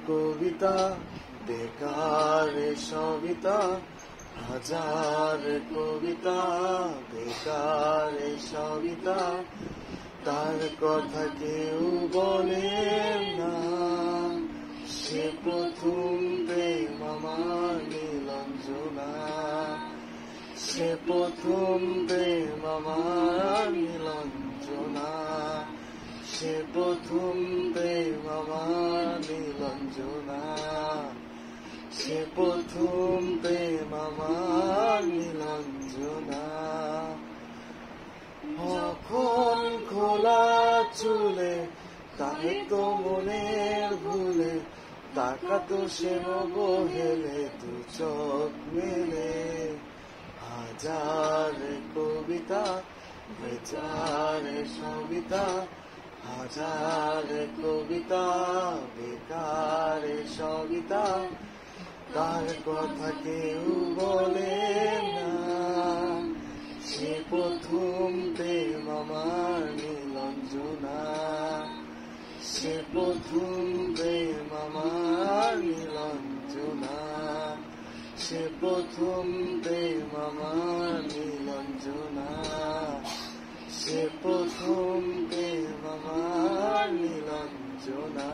কবিতা বেকার সবিতা, হাজার কবিতা বেকার সবিতা, তার কথা কেউ বলে না। সে প্রথম প্রেম আমার নীলাঞ্জনা, সে প্রথম প্রেম আমার নীলাঞ্জনা, সে প্রথম প্রেম আমার নীলাঞ্জনা, সে প্রথম প্রেম আমার নীলাঞ্জনা। এখন খোলা চুলে তাহে তো মনের ভুলে, তাকাতো সে অবহেলে দু চোখ মেলে। হাজার কবিতা বেচার সবিতা, হাজার কবিতা বেকার সবিতা, তার কথা কেউ বলে না। সে প্রথম প্রেম আমার নীলাঞ্জনা, সে প্রথম প্রেম আমার নীলাঞ্জনা, সে প্রথম প্রেম আমার নীলাঞ্জনা, সে প্রথম প্রেম আমার নীলাঞ্জনা।